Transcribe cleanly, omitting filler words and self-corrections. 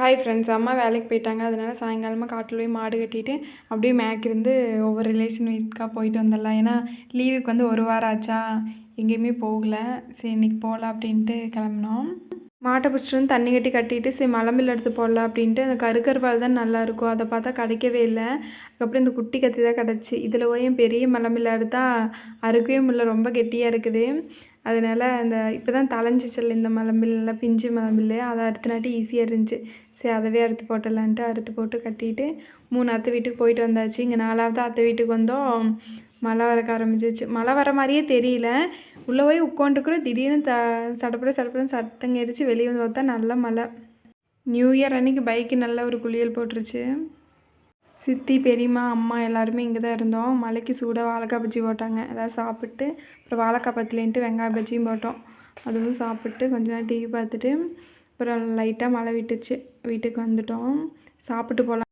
Hi friends, அம்மா வேலைக்கு போயிட்டாங்க. அதனால சாயங்காலமாக காட்டில் போய் மாடு கட்டிட்டு அப்படியே மேய்க்கிருந்து ஒவ்வொரு ரிலேஷன் வீட்டுக்காக போயிட்டு வந்துடலாம். ஏன்னா லீவுக்கு வந்து ஒரு வாரம் ஆச்சா, எங்கேயுமே போகல. சரி இன்றைக்கி போகலாம் அப்படின்ட்டு கிளம்புனோம். மாட்டை பிடிச்சிட்டு வந்து தண்ணி கட்டிட்டு சரி மலம்பில் எடுத்து போடலாம் அப்படின்ட்டு அந்த கருக்கருப்பால் தான் நல்லாயிருக்கும். அதை பார்த்தா கிடைக்கவே இல்லை. அதுக்கப்புறம் இந்த குட்டி கத்தி தான் கிடச்சி. இதில் போய் பெரிய மலம்பில் எடுத்தால் அறுக்கவே முடியல, ரொம்ப கெட்டியாக இருக்குது. அதனால் அந்த இப்போ தான் தலைஞ்சிச்சல் இந்த மலம்பில், நல்லா பிஞ்சு மலம்பில், அதை அறுத்துனாட்டி ஈஸியாக இருந்துச்சு. சரி அதவே அறுத்து போட்டுடலான்ட்டு அறுத்து போட்டு கட்டிட்டு 3 அத்தை வீட்டுக்கு போயிட்டு வந்தாச்சு. இங்கே 4வது அத்தை வீட்டுக்கு வந்தோம். மழை வரக்க ஆரம்பிச்சிச்சு. மழை வர மாதிரியே தெரியல. உள்ளே போய் உட்காந்துக்குறோம், திடீர்னு சடப்படன்னு சத்தம் கேட்டுச்சு. வெளியே வந்து பார்த்தா நல்ல மழை. நியூ இயர் அன்றைக்கி பைக்கு நல்ல ஒரு குளியல் போட்டுருச்சு. சித்தி, பெரியம்மா, அம்மா எல்லாருமே இங்கே தான் இருந்தோம். மலைக்கு சூடாக வாழைக்காய் பஜ்ஜி போட்டாங்க. எல்லோரும் சாப்பிட்டு அப்புறம் வாழைக்காய் பத்தலேன்ட்டு வெங்காய பஜ்ஜியும் போட்டோம். அதுவும் சாப்பிட்டு கொஞ்ச நேரம் டிவி பார்த்துட்டு அப்புறம் லைட்டாக மழை விட்டுச்சு. வீட்டுக்கு வந்துட்டோம். சாப்பிட்டு போகலாம்.